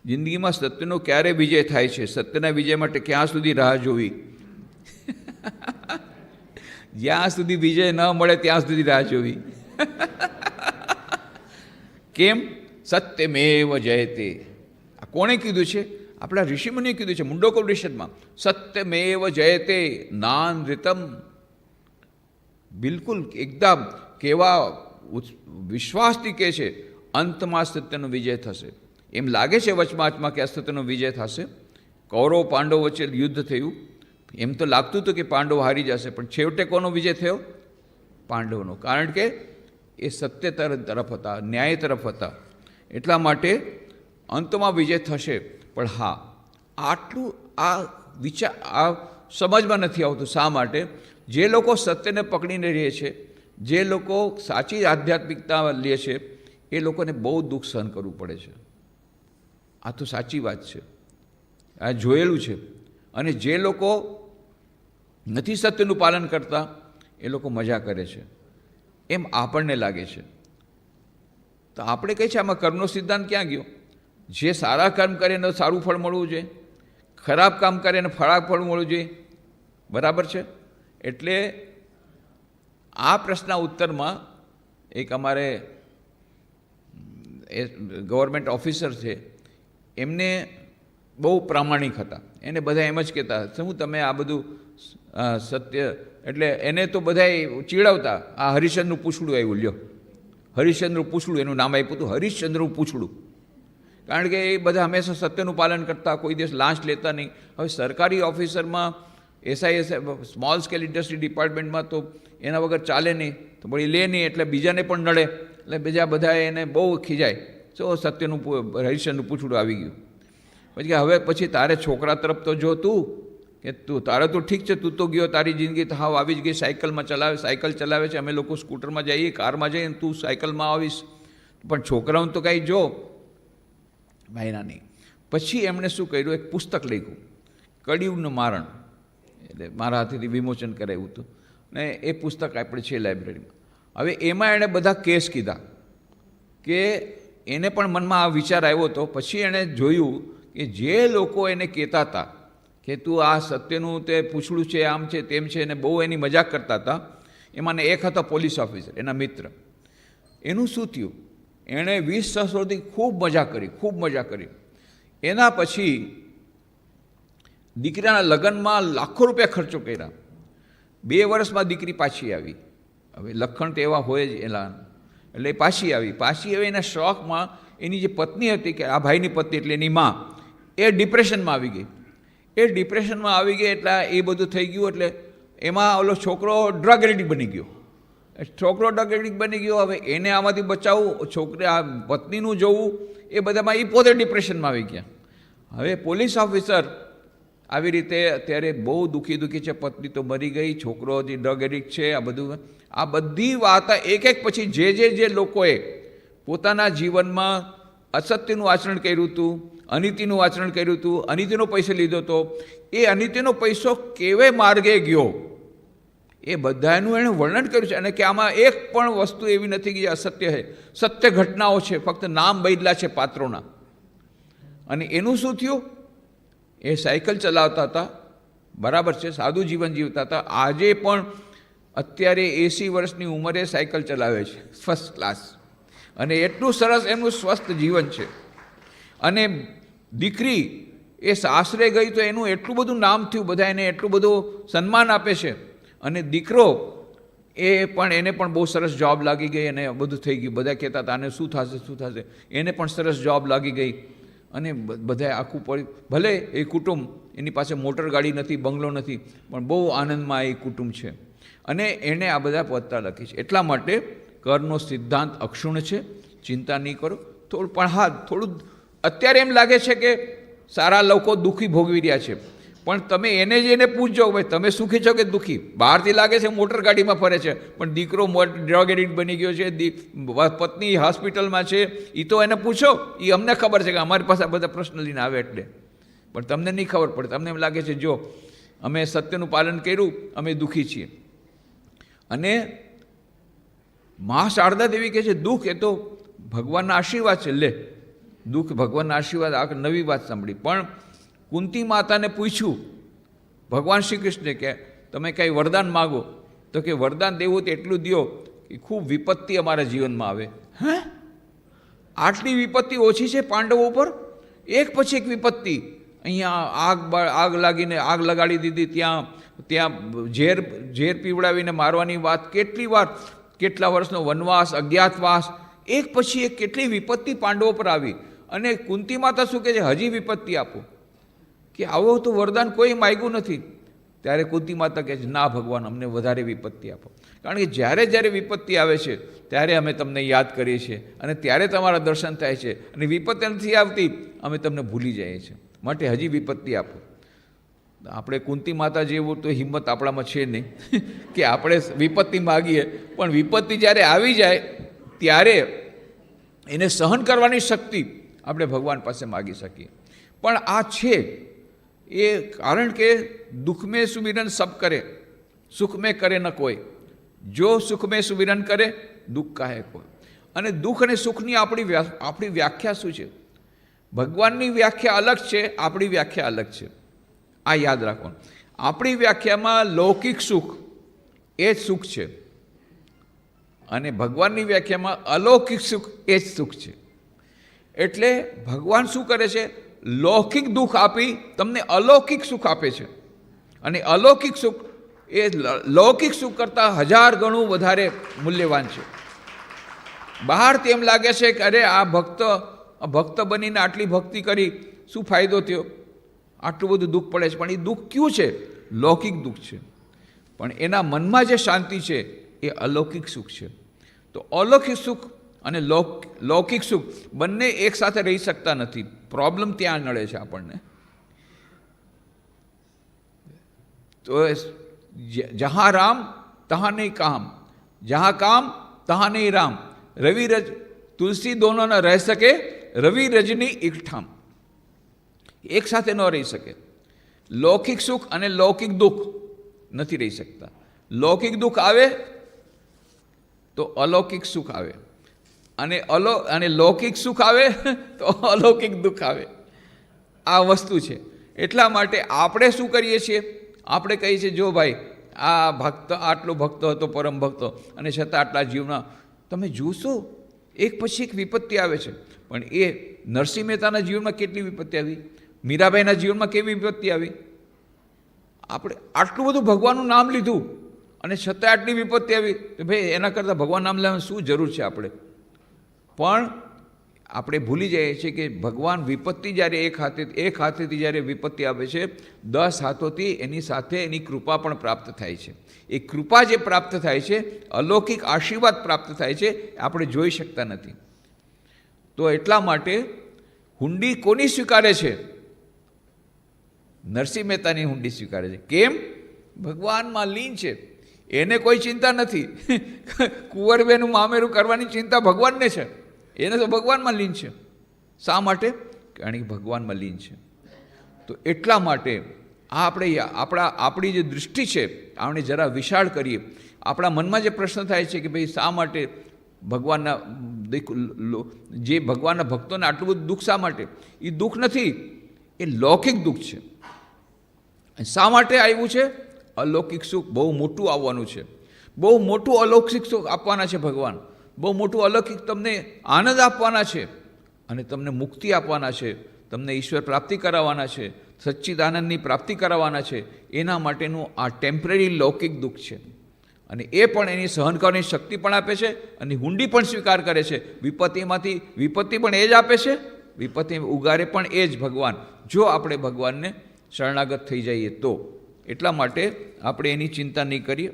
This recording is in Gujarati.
જિંદગીમાં સત્યનો ક્યારે વિજય થાય છે, સત્યના વિજય માટે ક્યાં સુધી રાહ જોવી? જ્યાં સુધી વિજય ન મળે ત્યાં સુધી રાહ જોવી. કેમ? સત્યમેવ જયતે. આ કોણે કીધું છે? આપણા ઋષિમુનિએ કીધું છે મુંડકોપનિષદમાં. સત્યમેવ જયતે નાનૃતમ. બિલકુલ એકદમ કેવા વિશ્વાસથી કહે છે, અંતમાં સત્યનો વિજય થશે. એમ લાગે છે વચમાં કે અસત્યનો વિજય થશે. કૌરવ પાંડવ વચ્ચે યુદ્ધ થયું, એમ તો લાગતું હતું કે પાંડવ હારી જશે, પણ છેવટે કોનો વિજય થયો? પાંડવનો. કારણ કે એ સત્ય તરફ હતા, ન્યાય તરફ હતા. એટલા માટે અંતમાં વિજય થશે. પણ હા, આટલું આ સમજમાં નથી આવતું. શા માટે? જે લોકો સત્યને પકડીને રહે છે, જે લોકો સાચી આધ્યાત્મિકતા લે છે, એ લોકોને બહુ દુઃખ સહન કરવું પડે છે. આ તો સાચી વાત છે, આ જોયેલું છે. અને જે લોકો નથી સત્યનું પાલન કરતા, એ લોકો મજા કરે છે, એમ આપણને લાગે છે. તો આપણે કહીએ છીએ આમાં કર્મનો સિદ્ધાંત ક્યાં ગયો? જે સારા કર્મ કરે એને સારું ફળ મળવું જોઈએ, ખરાબ કામ કરે એને ખરાબ ફળ મળવું જોઈએ. બરાબર છે? એટલે આ પ્રશ્નના ઉત્તરમાં એક અમારે ગવર્મેન્ટ ઓફિસર છે, એમને બહુ પ્રામાણિક હતા. એને બધા એમ જ કહેતા, શું તમે આ બધું સત્ય, એટલે એને તો બધા ચીડવતા. આ હરિશ્ચંદ્રનું પૂછડું આવ્યું, લ્યો, હરિશ્ચંદ્રનું પૂછડું, એનું નામ આપ્યું હતું હરિશ્ચંદ્રનું પૂછડું. કારણ કે એ બધા હંમેશા સત્યનું પાલન કરતા, કોઈ દિવસ લાંચ લેતા નહીં. હવે સરકારી ઓફિસરમાં SIS સ્મોલ સ્કેલ ઇન્ડસ્ટ્રી ડિપાર્ટમેન્ટમાં તો એના વગર ચાલે નહીં, તો વળી લે નહીં, એટલે બીજાને પણ નડે, એટલે બીજા બધા એને બહુ ખીજાય. તો સત્યનું હરિશ્ચંદ્રનું પૂછડું આવી ગયું. પછી કે હવે પછી તારે છોકરા તરફ તો જો તું, કે તું તારે તો ઠીક છે, તું તો ગયો, તારી જિંદગી તો હાવ આવી જ ગઈ, સાયકલ ચલાવે છે, અમે લોકો સ્કૂટરમાં જઈએ, કારમાં જઈએ, તું સાયકલમાં આવીશ, પણ છોકરાઓને તો કાંઈ જો ભાઈના નહીં. પછી એમણે શું કર્યું? એક પુસ્તક લખ્યું, કળિયુગનું મારણ. એટલે મારા હાથેથી વિમોચન કરાવ્યું હતું, ને એ પુસ્તક આપણે છે લાઇબ્રેરીમાં. હવે એમાં એણે બધા કેસ કીધા, કે એને પણ મનમાં આ વિચાર આવ્યો હતો. પછી એણે જોયું કે જે લોકો એને કહેતા હતા કે તું આ સત્યનું તે પૂછડું છે, આમ છે, તેમ છે, એને બહુ એની મજાક કરતા હતા, એમાંને એક હતો પોલીસ ઓફિસર, એના મિત્ર. એનું શું થયું? એણે 20 વર્ષથી ખૂબ મજા કરી. એના પછી દીકરાના લગ્નમાં લાખો રૂપિયા ખર્ચો કર્યા. 2 વર્ષમાં દીકરી પાછી આવી. હવે લખણ તો એવા હોય જ એના, એટલે પાછી આવી. એના શોખમાં એની જે પત્ની હતી, કે આ ભાઈની પત્ની એટલે એની માં, એ ડિપ્રેશનમાં આવી ગઈ. એટલે એ બધું થઈ ગયું. એટલે એમાં ઓલો છોકરો ડ્રગ એડિક્ટ બની ગયો. હવે એને આમાંથી બચાવવું, છોકરી આ પત્નીનું જોવું, એ બધામાં એ પોતે ડિપ્રેશનમાં આવી ગયા. હવે પોલીસ ઓફિસર આવી રીતે અત્યારે બહુ દુઃખી છે. પત્ની તો મરી ગઈ, છોકરો હજી ડ્રગ એડિક્ટ છે. આ બધી વાત એક પછી જે લોકોએ પોતાના જીવનમાં અસત્યનું આચરણ કર્યું હતું, અનીતિનું આચરણ કર્યું હતું, અનીતિનો પૈસો લીધો હતો, એ અનીતિનો પૈસો કેવે માર્ગે ગયો, એ બધાનું એણે વર્ણન કર્યું છે. અને કે આમાં એક પણ વસ્તુ એવી નથી કે જે અસત્ય છે. સત્ય ઘટનાઓ છે, ફક્ત નામ બદલ્યા છે પાત્રોના. અને એનું શું થયું? એ સાયકલ ચલાવતા હતા, બરાબર છે, સાદું જીવન જીવતા હતા. આજે પણ અત્યારે 80 વર્ષની ઉંમરે સાયકલ ચલાવે છે, ફર્સ્ટ ક્લાસ. અને એટલું સરસ એમનું સ્વસ્થ જીવન છે. અને દીકરી એ સાસરે ગઈ તો એનું એટલું બધું નામ થયું, બધા એને એટલું બધું સન્માન આપે છે. અને દીકરો એને પણ બહુ સરસ જોબ લાગી ગઈ, અને બધું થઈ ગયું. બધા કહેતા હતા આને શું થશે, એને પણ સરસ જોબ લાગી ગઈ. અને બધાએ આખું પડ્યું. ભલે એ કુટુંબ, એની પાસે મોટર ગાડી નથી, બંગલો નથી, પણ બહુ આનંદમાં એ કુટુંબ છે. અને એણે આ બધા પત્તા લખી છે. એટલા માટે કરનો સિદ્ધાંત અક્ષુણ છે, ચિંતા નહીં કરો. થોડું અત્યારે એમ લાગે છે કે સારા લોકો દુઃખી ભોગવી રહ્યા છે, પણ તમે એને પૂછજો, ભાઈ તમે સુખી છો કે દુઃખી? બહારથી લાગે છે મોટર ગાડીમાં ફરે છે, પણ દીકરો ડ્રગ એડિક્ટ બની ગયો છે, પત્ની હોસ્પિટલમાં છે, એ તો એને પૂછો. એ અમને ખબર છે કે અમારી પાસે બધા પ્રશ્ન લઈને આવે એટલે, પણ તમને નહીં ખબર પડે. તમને એમ લાગે છે જો અમે સત્યનું પાલન કર્યું, અમે દુઃખી છીએ. અને મા શારદા દેવી કહે છે દુઃખ એ તો ભગવાનના આશીર્વાદ છે. લે, દુઃખ ભગવાનના આશીર્વાદ આ નવી વાત સાંભળી. પણ કુંતી માતાને પૂછ્યું ભગવાન શ્રી કૃષ્ણે કે તમે કંઈ વરદાન માગો, તો કે વરદાન દેવું તો એટલું દો કે ખૂબ વિપત્તિ અમારા જીવનમાં આવે. હે, આટલી વિપત્તિ ઓછી છે પાંડવો પર? એક પછી એક વિપત્તિ. અહીંયા આગ લાગીને આગ લગાડી દીધી, ત્યાં ઝેર પીવડાવીને મારવાની વાત, કેટલી વાર, કેટલા વર્ષનો વનવાસ, અજ્ઞાતવાસ, એક પછી એક કેટલી વિપત્તિ પાંડવો પર આવી. અને કુંતી માતા શું કહે છે? હજી વિપત્તિ આપો. કે આવો તો વરદાન કોઈ માગ્યું નથી. ત્યારે કુંતી માતા કહે છે ના ભગવાન, અમને વધારે વિપત્તિ આપો. કારણ કે જ્યારે જ્યારે વિપત્તિ આવે છે ત્યારે અમે તમને યાદ કરીએ છીએ અને ત્યારે તમારા દર્શન થાય છે, અને વિપત્તિ નથી આવતી અમે તમને ભૂલી જઈએ છીએ, માટે હજી વિપત્તિ આપો. આપણે કુંતી માતા જેવું તો હિંમત આપણામાં છે નહીં કે આપણે વિપત્તિ માગીએ, પણ વિપત્તિ જ્યારે આવી જાય ત્યારે એને સહન કરવાની શક્તિ આપણે ભગવાન પાસે માગી શકીએ. પણ આ છે એ કારણ કે દુઃખ મેં સુમિરન સબ કરે, સુખ મેં કરે ન કોઈ. જો સુખ મેં સુમિરન કરે, દુઃખ કાહે કોઈ. અને દુઃખ અને સુખની આપણી વ્યાખ્યા શું છે? ભગવાનની વ્યાખ્યા અલગ છે, આપણી વ્યાખ્યા અલગ છે. આ યાદ રાખવાનું. આપણી વ્યાખ્યામાં લૌકિક સુખ એ જ સુખ છે, અને ભગવાનની વ્યાખ્યામાં અલૌકિક સુખ એ જ સુખ છે. એટલે ભગવાન શું કરે છે? લૌકિક દુઃખ આપી તમને અલૌકિક સુખ આપે છે, અને અલૌકિક સુખ એ લૌકિક સુખ કરતાં 1000 ગણું વધારે મૂલ્યવાન છે. બહારથી એમ લાગે છે કે અરે આ ભક્ત બનીને આટલી ભક્તિ કરી, શું ફાયદો થયો? આટલું બધું દુઃખ પડે છે. પણ એ દુઃખ ક્યું છે? લૌકિક દુઃખ છે. પણ એના મનમાં જે શાંતિ છે એ અલૌકિક સુખ છે. તો અલૌકિક સુખ અને લૌકિક સુખ બંને એક સાથે રહી શકતા નથી. પ્રોબ્લેમ ત્યાં નડે છે આપણને. તો જહાં રામ તહાં નહીં કામ, જહાં કામ તહાં નહીં રામ, રવિ રજ તુલસી દોનો ન રહી શકે, રવિ રજની એકઠામ. એક સાથે ન રહી શકે. લૌકિક સુખ અને લૌકિક દુઃખ નથી રહી શકતા. લૌકિક દુઃખ આવે તો અલૌકિક સુખ આવે, અને લૌકિક સુખ આવે તો અલૌકિક દુઃખ આવે. આ વસ્તુ છે. એટલા માટે આપણે શું કરીએ છીએ? આપણે કહીએ છીએ જો ભાઈ આ ભક્ત આટલો ભક્ત હતો, પરમ ભક્ત, અને છતાં આટલા જીવના તમે જોશો એક પછી એક વિપત્તિ આવે છે. પણ એ નરસિંહ મહેતાના જીવનમાં કેટલી વિપત્તિ આવી, મીરાબાઈના જીવનમાં કેવી વિપત્તિ આવી. આપણે આટલું બધું ભગવાનનું નામ લીધું અને છતાં આટલી વિપત્તિ આવી, તો ભાઈ એના કરતાં ભગવાન નામ લેવાની શું જરૂર છે આપણે? પણ આપણે ભૂલી જઈએ છીએ કે ભગવાન વિપત્તિ જ્યારે એક હાથેથી જ્યારે વિપત્તિ આવે છે, 10 હાથોથી એની સાથે એની કૃપા પણ પ્રાપ્ત થાય છે. એ કૃપા જે પ્રાપ્ત થાય છે, અલૌકિક આશીર્વાદ પ્રાપ્ત થાય છે, આપણે જોઈ શકતા નથી. તો એટલા માટે હુંડી કોની સ્વીકારે છે? નરસિંહ મહેતાની હુંડી સ્વીકારે છે. કેમ? ભગવાનમાં લીન છે, એને કોઈ ચિંતા નથી. કુંવરબેનું મામેરું કરવાની ચિંતા ભગવાનને છે, એને તો ભગવાનમાં લીન છે. શા માટે? કારણ કે ભગવાનમાં લીન છે. તો એટલા માટે આપણી જે દૃષ્ટિ છે આપણે જરા વિશાળ કરીએ. આપણા મનમાં જે પ્રશ્ન થાય છે કે ભાઈ શા માટે ભગવાનના ભક્તોને આટલું બધું દુઃખ શા માટે? એ દુઃખ નથી, એ લૌકિક દુઃખ છે. શા માટે આવ્યું છે? અલૌકિક સુખ બહુ મોટું આવવાનું છે. બહુ મોટું અલૌકિક સુખ આપવાના છે ભગવાન. બહુ મોટું અલૌકિક તમને આનંદ આપવાના છે, અને તમને મુક્તિ આપવાના છે, તમને ઈશ્વર પ્રાપ્તિ કરાવવાના છે, સચ્ચિદાનંદની પ્રાપ્તિ કરાવવાના છે. એના માટેનું આ ટેમ્પરરી લૌકિક દુઃખ છે. અને એ પણ એની સહન કરવાની શક્તિ પણ આપે છે, અને હુંડી પણ સ્વીકાર કરે છે. વિપત્તિમાંથી વિપત્તિ પણ એ જ આપે છે, વિપત્તિ ઉગારે પણ એ જ ભગવાન, જો આપણે ભગવાનને શરણાગત થઈ જઈએ તો. એટલા માટે આપણે એની ચિંતા નહીં કરીએ.